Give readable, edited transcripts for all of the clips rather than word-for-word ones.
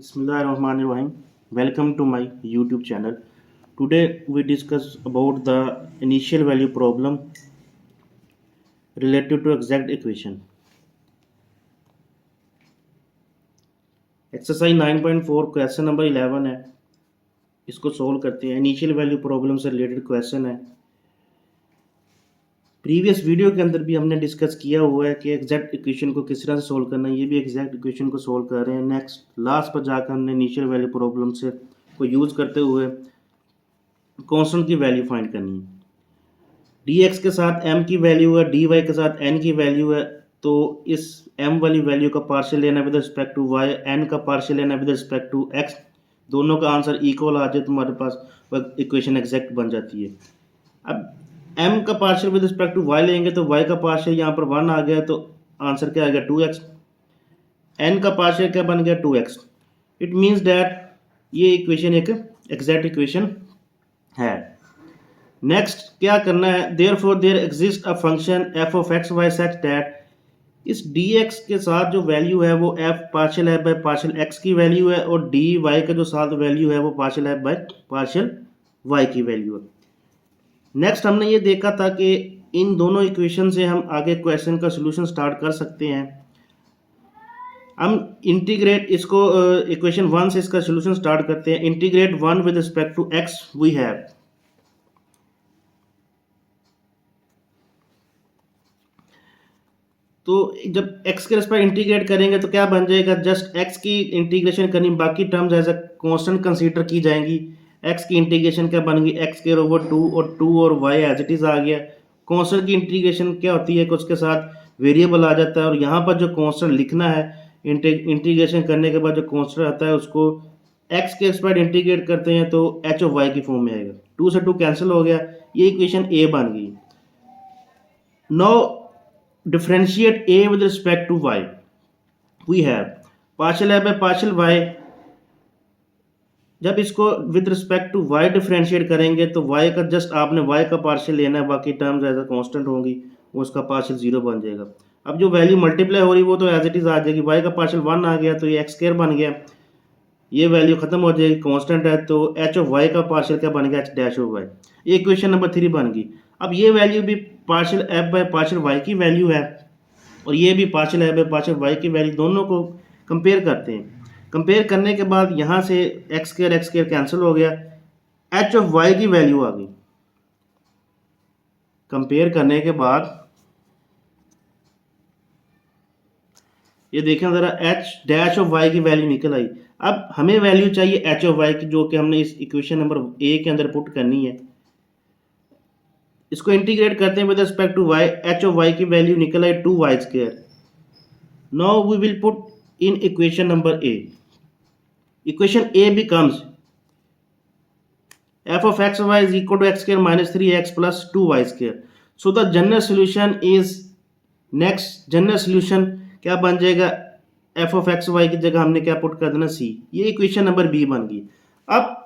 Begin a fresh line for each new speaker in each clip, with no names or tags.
Bismillahirrahmanirrahim. Welcome to my YouTube channel. Today we discuss about the initial value problem related to exact equation. Exercise 9.4 question number 11 है. इसको solve करते हैं. Initial value problem से related question है. Previous video के अंदर भी हमने डिस्कस किया हुआ है कि एग्जैक्ट इक्वेशन को किस तरह से सोल्व करना है. ये भी एग्जैक्ट इक्वेशन को सोल्व कर रहे हैं. नेक्स्ट लास्ट पर जाकर हमने इनिशियल वैल्यू प्रॉब्लम से को यूज़ करते हुए कांस्टेंट की वैल्यू फाइंड करनी है. dx के साथ m की वैल्यू है, dy के साथ n की वैल्यू है. तो इस m वाली वैल्यू का पार्शियल लेना with respect to y, n का पार्शियल लेना विद रिस्पेक्ट टू x. दोनों का आंसर इक्वल आ जाए तो हमारे पास वह इक्वेशन एग्जैक्ट बन जाती है. अब m का partial with respect to y लेंगे तो y का पार्शियल यहाँ पर 1 आ गया तो आंसर क्या आ गया 2x. n का पार्शियल क्या बन गया 2x. इट मीन्स डैट ये इक्वेशन एक एग्जैक्ट इक्वेशन है. नेक्स्ट क्या करना है. Therefore there exist a function f of x y such that इस dx के साथ जो वैल्यू है वो f partial f by partial x की वैल्यू है और dy का जो साथ वैल्यू है वो partial f by partial y की वैल्यू है. नेक्स्ट हमने ये देखा था कि इन दोनों इक्वेशन से हम आगे क्वेश्चन का सोल्यूशन स्टार्ट कर सकते हैं. हम इंटीग्रेट इसको इक्वेशन 1 से इसका सोल्यूशन स्टार्ट करते हैं. Integrate 1 with respect to x we have. तो जब x के रिस्पेक्ट इंटीग्रेट करेंगे तो क्या बन जाएगा. जस्ट x की इंटीग्रेशन करनी, बाकी terms as a constant consider की जाएंगी. x की इंटीग्रेशन क्या बन गई x स्क्वायर ओवर 2 और 2 और y एज इट इज आ गया. कांस्टेंट की इंटीग्रेशन क्या होती है कि उसके साथ वेरिएबल आ जाता है और यहाँ पर जो कांस्टेंट लिखना है इंटीग्रेशन करने के बाद जो कांस्टेंट आता है उसको x के रिस्पेक्ट इंटीग्रेट करते हैं तो h ऑफ y की फॉर्म में आएगा. 2 से 2 कैंसिल हो गया. ये इक्वेशन a बन गई. Now differentiate a with respect to y. We have partial f by partial y. जब इसको with respect to y differentiate करेंगे तो y का जस्ट आपने y का पार्शियल लेना है, बाकी टर्म्स एज अ कांस्टेंट होंगी, वो उसका पार्शियल 0 बन जाएगा. अब जो वैल्यू मल्टीप्लाई हो रही वो तो एज इट इज आ जाएगी. y का पार्शियल 1 आ गया तो ये x स्क्वायर बन गया. ये वैल्यू खत्म हो जाएगी, कांस्टेंट है तो h ऑफ y का पार्शियल क्या बन गया h डैश ऑफ y. ये इक्वेशन नंबर 3 बन गई. अब ये वैल्यू भी partial f by partial y की वैल्यू है और ये भी partial f by partial y की वैल्यू. दोनों को कंपेयर करते हैं. कंपेयर करने के बाद यहाँ से x स्क्वायर कैंसिल हो गया. h ऑफ y की वैल्यू आ गई. कंपेयर करने के बाद ये देखें ज़रा h डैश ऑफ y की वैल्यू निकल आई. अब हमें वैल्यू चाहिए h ऑफ y की जो कि हमने इस इक्वेशन नंबर a के अंदर पुट करनी है. इसको इंटीग्रेट करते हैं with respect to y. h of y की वैल्यू निकल आई 2y square. Now we will put in equation number a. Equation a becomes f of x y is equal to x square minus 3x plus 2y square. So the general solution is next general solution क्या बन जाएगा. f of x y की जगह हमने क्या put कर देना c. ये इक्वेशन नंबर b बन गई. अब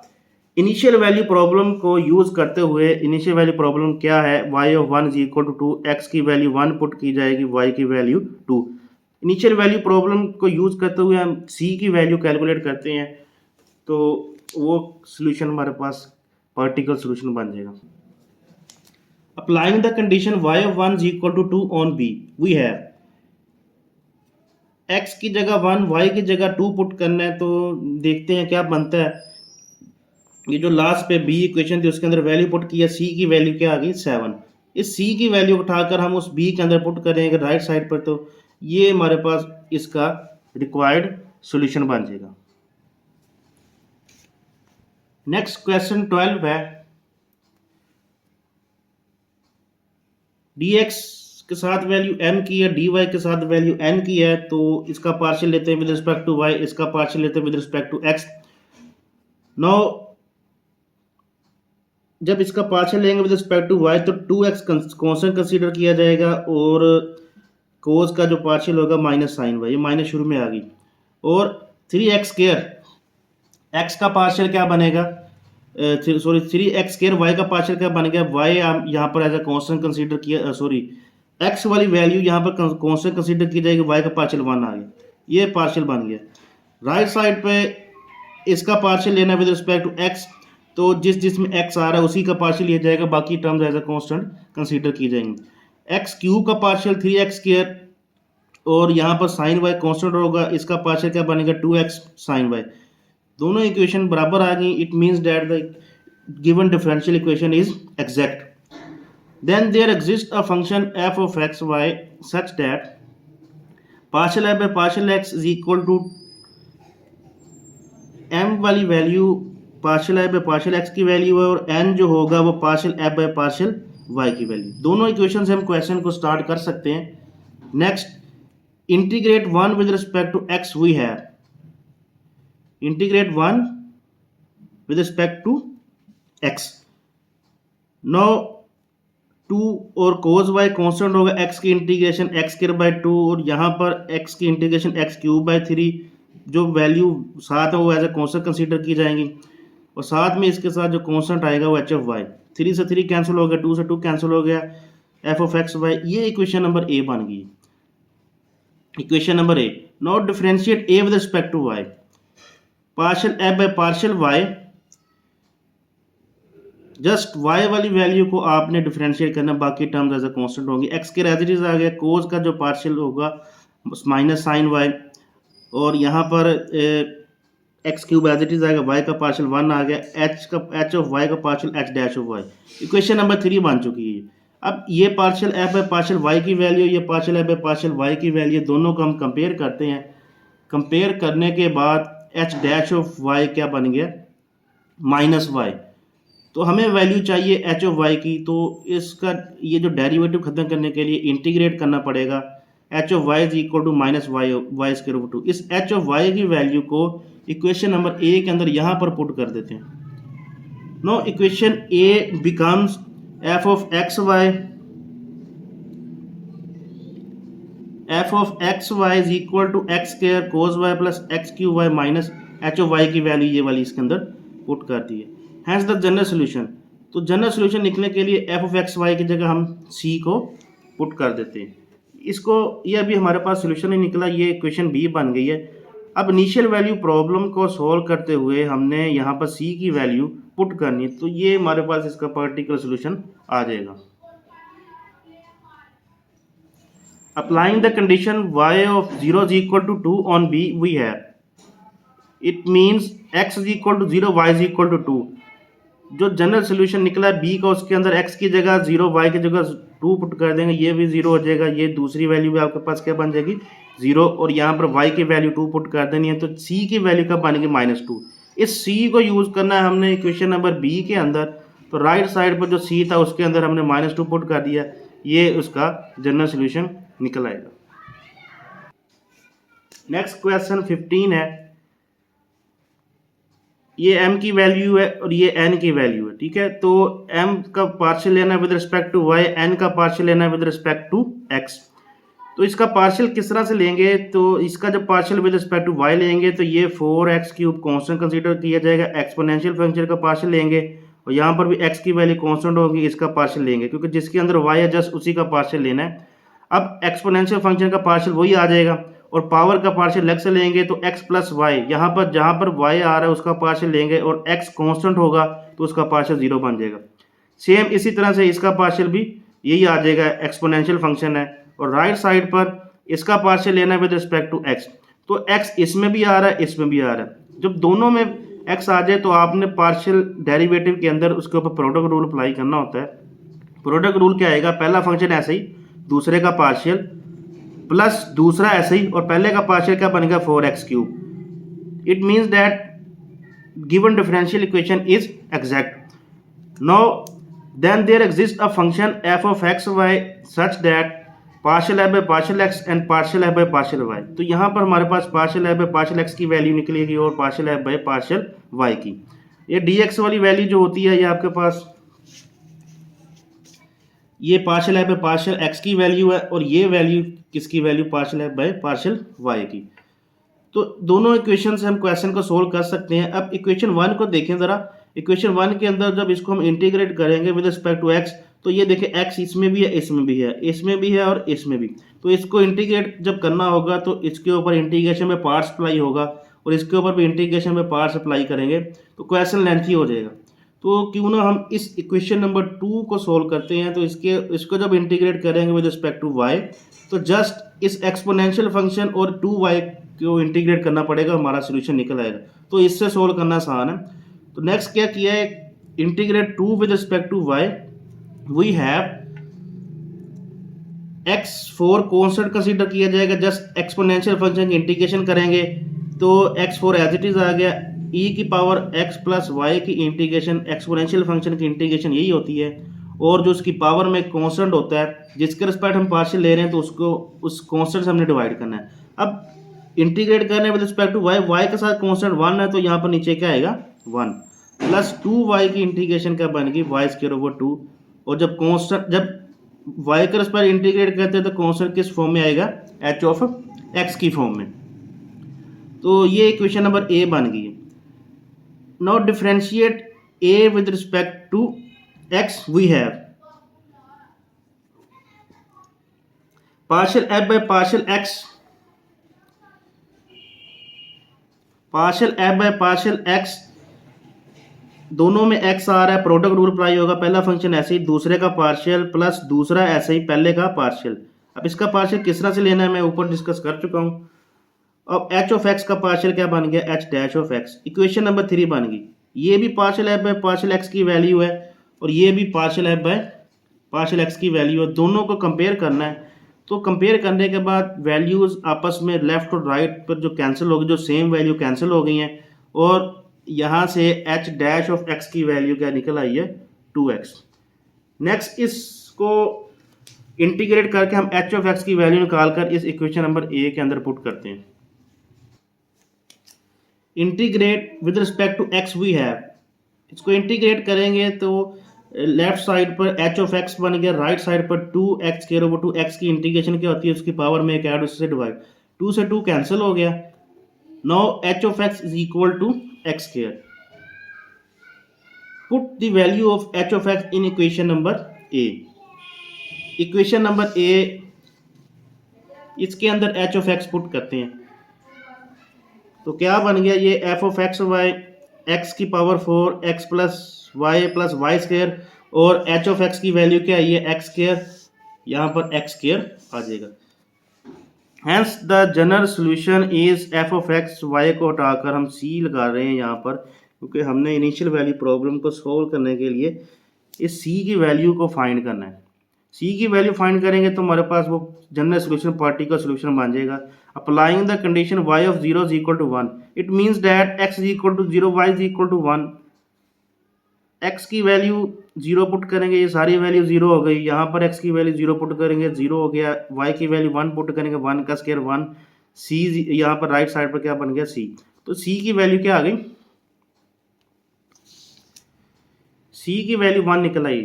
इनिशियल वैल्यू प्रॉब्लम को यूज करते हुए इनिशियल वैल्यू प्रॉब्लम क्या है. y of 1 is equal to 2, x की वैल्यू 1 पुट की जाएगी, y की वैल्यू 2. इनिशियल वैल्यू प्रॉब्लम को यूज करते हुए हम c की वैल्यू कैलकुलेट करते हैं तो वो सोल्यूशन हमारे पास पार्टिकल सोल्यूशन बन जाएगा. Applying the condition y of 1 is equal to 2 on b we have x की जगह 1 y की जगह 2 पुट करना है. तो देखते हैं क्या बनता है. ये जो लास्ट पे बी इक्वेशन थी उसके अंदर वैल्यू पुट किया, सी की वैल्यू क्या आ गई 7. इस सी की वैल्यू उठाकर हम उस बी के अंदर पुट करेंगे राइट साइड पर तो ये हमारे पास इसका रिक्वायर्ड सॉल्यूशन बन जाएगा. नेक्स्ट क्वेश्चन 12 है. dx के साथ वैल्यू m की है, dy के साथ वैल्यू n की है. तो इसका पार्शियल लेते हैं विद रिस्पेक्ट टू y, इसका पार्शियल लेते हैं with respect to x. Now जब इसका पार्शियल लेंगे विद रिस्पेक्ट टू y तो 2x कांस्टेंट कंसीडर किया जाएगा और कोस का जो पार्शियल होगा माइनस साइन y, ये माइनस शुरू में आ गई. और 3x स्क्वायर x का पार्शियल क्या बनेगा, सॉरी 3x स्क्वायर y का पार्शियल क्या बन गया. y यहाँ पर एज अ कांस्टेंट कंसीडर किया, सॉरी x वाली वैल्यू यहाँ पर कांस्टेंट कंसीडर की जाएगी, y का पार्शियल 1 आ गया, ये पार्शियल बन गया. राइट साइड पे इसका पार्शियल लेना विद रिस्पेक्ट टू एक्स, तो जिसमें एक्स आ रहा है उसी का पार्शियल लिया जाएगा, बाकी terms as a constant consider की जाएंगी। एक्स क्यूब का पार्शियल 3x स्क्वायर, और यहाँ पर साइन वाई कांस्टेंट होगा, इसका पार्शियल क्या बनेगा 2x साइन वाई। दोनों इक्वेशन बराबर आ गई, it means that the given differential equation is exact. Then there exist a function f of x y such that partial f by partial x is equal to m वाली value partial f by partial x की value है, और n जो होगा वो partial f by partial y की value. दोनों equation से हम क्वेश्चन को स्टार्ट कर सकते हैं। Next, integrate 1 with respect to x we have, integrate 1 with respect to x। Now 2 और कोस y कांस्टेंट होगा, x की इंटीग्रेशन x स्क्वायर बाय 2, और यहाँ पर x की इंटीग्रेशन x क्यूब बाय 3, जो वैल्यू साथ है वो एज ए कांस्टेंट कंसीडर की जाएंगी, और साथ में इसके साथ जो कांस्टेंट आएगा वो h ऑफ y। 3 से 3 कैंसिल हो गया, 2 से 2 कैंसिल हो गया, f ऑफ x y। ये इक्वेशन नंबर ए बन गई। Equation number A, now differentiate a with respect to y, partial f by partial y, just y वाली वैल्यू को आपने डिफरेंशिएट करना, बाकी टर्म्स एज अ कांस्टेंट होंगी। x के एज इट इज आ गया, कोस का जो पार्शियल होगा माइनस साइन y, और यहाँ पर x cube as it is आएगा, y का पार्शियल 1 आ गया, h ऑफ y का partial h dash of y। Equation number 3 बन चुकी है। अब ये partial f by partial y की वैल्यू, ये partial f by partial y की वैल्यू, दोनों को हम कंपेयर करते हैं। कंपेयर करने के बाद h डैश ऑफ y क्या बन गया माइनस y, तो हमें वैल्यू चाहिए h ऑफ y की, तो इसका ये जो डेरिवेटिव खत्म करने के लिए इंटीग्रेट करना पड़ेगा। h of y is equal to minus y square root 2। इस h ऑफ y की वैल्यू को इक्वेशन नंबर ए के अंदर यहाँ पर पुट कर देते हैं। Now equation A becomes f of x y, f of x y is equal to x square cos y plus x cube y minus h of y की value ये वाली इसके अंदर पुट कर दी है। हैंस द जनरल सोल्यूशन, तो general solution निकलने के लिए f ऑफ एक्स वाई की जगह हम c को पुट कर देते हैं। इसको ये अभी हमारे पास सोल्यूशन नहीं निकला, ये इक्वेशन बी बन गई है। अब इनिशियल वैल्यू प्रॉब्लम को सॉल्व करते हुए हमने यहाँ पर c की वैल्यू पुट करनी है, तो ये हमारे पास इसका पर्टिकुलर सोल्यूशन आ जाएगा। Applying the condition y of 0 is equal to 2 on b we have, it means x is equal to 0, y is equal to 2। जो जनरल सोल्यूशन निकला है b का, उसके अंदर x की जगह 0, y की जगह 2 पुट कर देंगे, ये भी 0 हो जाएगा, ये दूसरी वैल्यू भी आपके पास क्या बन जाएगी 0, और यहाँ पर y की वैल्यू 2 पुट कर देनी है, तो c की वैल्यू कब बनेगी -2। इस c को यूज़ करना है हमने इक्वेशन नंबर b के अंदर, तो राइट साइड पर जो c था उसके अंदर हमने -2 पुट कर दिया, ये उसका जनरल सोल्यूशन निकल आएगा। नेक्स्ट क्वेश्चन 15 है, ये m की वैल्यू है और ये n की वैल्यू है, ठीक है। तो m का पार्शियल लेना है with respect to y, n का पार्शियल लेना है विद रिस्पेक्ट टू x। तो इसका पार्शियल किस तरह से लेंगे, तो इसका जब partial with respect to y लेंगे तो ये 4x क्यूब कांस्टेंट कंसीडर किया जाएगा, एक्सपोनेंशियल फंक्शन का पार्शियल लेंगे, और यहाँ पर भी x की वैल्यू कांस्टेंट होगी, इसका पार्शियल लेंगे, क्योंकि जिसके अंदर y है जस्ट उसी का पार्शियल लेना है। अब एक्सपोनेंशियल फंक्शन का पार्शियल वही आ जाएगा, और पावर का पार्शियल अलग से लेंगे, तो x प्लस वाई, यहाँ पर जहाँ पर y आ रहा है उसका पार्शियल लेंगे, और x कांस्टेंट होगा तो उसका पार्शियल 0 बन जाएगा। सेम इसी तरह से इसका पार्शियल भी यही आ जाएगा, एक्सपोनेंशियल फंक्शन है, और राइट साइड पर इसका पार्शियल लेना है विद रिस्पेक्ट टू x, तो x इसमें भी आ रहा है इसमें भी आ रहा है। जब दोनों में x आ जाए तो आपने पार्शियल डेरिवेटिव के अंदर उसके ऊपर प्रोडक्ट रूल अप्लाई करना होता है। प्रोडक्ट रूल क्या आएगा, पहला फंक्शन ऐसे ही, दूसरे का पार्शियल प्लस दूसरा ऐसे ही, और पहले का पार्शियल क्या बनेगा 4x cube. It means that given differential equation is exact. Now then there exist a function f of x y such that partial f by partial x and partial f by partial y। तो यहाँ पर हमारे पास partial f by partial x की value निकलेगी और partial f by partial y की। ये dx वाली वैल्यू जो होती है, ये आपके पास ये partial f by partial x की वैल्यू है, और ये वैल्यू किसकी value partial f by partial y की। तो दोनों इक्वेशन से हम क्वेश्चन को सोल्व कर सकते हैं। अब इक्वेशन 1 को देखें ज़रा। इक्वेशन 1 के अंदर जब इसको हम इंटीग्रेट करेंगे विद रिस्पेक्ट टू x, तो ये देखें x इसमें भी है इसमें भी है इसमें भी है और इसमें भी, तो इसको इंटीग्रेट जब करना होगा तो इसके ऊपर इंटीग्रेशन में पार्ट्स अप्लाई होगा, और इसके ऊपर भी इंटीग्रेशन में पार्ट्स अप्लाई करेंगे तो क्वेश्चन लेंथी हो जाएगा। तो क्यों ना हम इस इक्वेशन नंबर 2 को सोल्व करते हैं। तो इसको जब इंटीग्रेट करेंगे विद रिस्पेक्ट टू y, तो जस्ट इस एक्सपोनेंशियल फंक्शन और 2y को इंटीग्रेट करना पड़ेगा, हमारा सोल्यूशन निकल आएगा। तो इससे सोल्व करना आसान है। तो नेक्स्ट क्या किया है, integrate 2 with respect to y, we have x4 constant consider किया जाएगा। जस्ट एक्सपोनेंशियल फंक्शन की इंटीग्रेशन करेंगे तो x4 एज इट इज आ गया। e की पावर x प्लस वाई की इंटीग्रेशन, एक्सपोनेंशियल फंक्शन की इंटीग्रेशन यही होती है। और जो उसकी पावर में कॉन्स्टेंट होता है जिसके रिस्पेक्ट हम पार्शियल ले रहे हैं, तो उसको उस कॉन्स्टेंट से हमने डिवाइड करना है। अब इंटीग्रेट करने with respect to y, y के साथ कॉन्स्टेंट 1 है, तो यहाँ पर नीचे क्या आएगा 1 प्लस 2y की इंटीग्रेशन क्या बनेगी y स्क्वायर ओवर 2। और जब y के रिस्पेक्ट इंटीग्रेट करते हैं तो कॉन्स्टेंट किस फॉर्म में आएगा, h ऑफ x की फॉर्म में। तो ये इक्वेशन नंबर a बन गई है। Now differentiate a with respect to x, we have partial f by partial x, partial f by partial x, दोनों में x आ रहा है, प्रोडक्ट रूल अप्लाई होगा। पहला फंक्शन ऐसे ही, दूसरे का पार्शियल प्लस दूसरा ऐसे ही पहले का पार्शियल। अब इसका पार्शियल किस तरह से लेना है मैं ऊपर डिस्कस कर चुका हूं। अब h ऑफ x का पार्शियल क्या बन गया, h dash of x। Equation number 3 बन गई। ये भी partial f by partial x की वैल्यू है और ये भी partial f by partial x की वैल्यू है। दोनों को कंपेयर करना है। तो कंपेयर करने के बाद वैल्यूज आपस में लेफ्ट और राइट पर जो कैंसिल होगी, जो सेम वैल्यू कैंसिल हो गई हैं और यहाँ से h डैश ऑफ x की वैल्यू क्या निकल आई है 2x। नेक्स्ट इसको इंटीग्रेट करके हम h ऑफ x की वैल्यू निकाल कर इस इक्वेशन नंबर a के अंदर पुट करते हैं। Integrate with respect to x we have, इसको इंटीग्रेट करेंगे तो लेफ्ट साइड पर h ऑफ x बन गया, राइट साइड पर 2x स्क्वायर ओवर 2x की इंटीग्रेशन क्या होती है, उसकी पावर में एक ऐड उससे डिवाइड, 2 से 2 कैंसिल हो गया। Now h of x is equal to x square. Put the value of h of x in equation number a। Equation number a, इसके अंदर h ऑफ x पुट करते हैं तो क्या बन गया, ये f of x y x की power 4 x plus y square और h ऑफ x की वैल्यू क्या है, ये x स्क्वायर, यहाँ पर x स्क्वायर आ जाएगा। Hence the general solution is f of x, y को हटाकर हम c लगा रहे हैं यहाँ पर, क्योंकि हमने इनिशियल वैल्यू प्रॉब्लम को सोल्व करने के लिए इस c की वैल्यू को फाइंड करना है। c की वैल्यू फाइंड करेंगे तो हमारे पास वो जनरल सोल्यूशन पार्टिकल सोल्यूशन बन जाएगा। Applying the condition y of 0 is equal to 1, it means that x is equal to 0, y is equal to 1। x की वैल्यू 0 पुट करेंगे, ये सारी वैल्यू 0 हो गई। यहाँ पर x की वैल्यू 0 पुट करेंगे, 0 हो गया। y की वैल्यू 1 पुट करेंगे, 1 का स्क्वायर 1। c यहाँ पर राइट साइड पर क्या बन गया c। तो c की वैल्यू क्या आ गई, c की वैल्यू 1 निकल आई।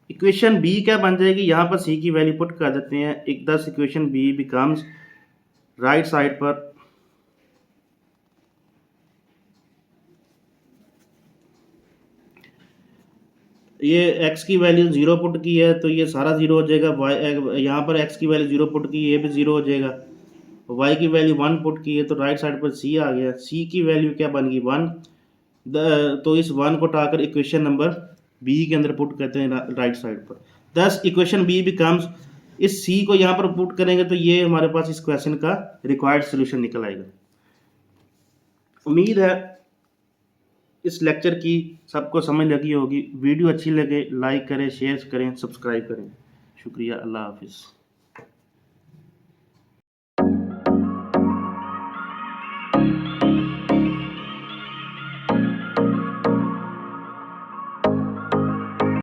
इक्वेशन b क्या बन जाएगी, यहाँ पर c की वैल्यू पुट कर देते हैं। एक 10 equation b becomes right side पर ये x की वैल्यू 0 पुट की है तो ये सारा 0 हो जाएगा। y यहाँ पर x की वैल्यू 0 पुट की, ये भी 0 हो जाएगा। y की वैल्यू 1 पुट की है तो राइट साइड पर c आ गया। c की वैल्यू क्या बन गई 1। तो इस 1 को उठाकर इक्वेशन नंबर b के अंदर पुट करते हैं राइट साइड पर। 10 इक्वेशन b बिकम्स, इस c को यहाँ पर पुट करेंगे तो ये हमारे पास इस क्वेश्चन का रिक्वायर्ड सोल्यूशन निकल आएगा। उम्मीद है इस लेक्चर की सबको समझ लगी होगी। वीडियो अच्छी लगे लाइक करें, शेयर करें, सब्सक्राइब करें। शुक्रिया, अल्लाह हाफिज़।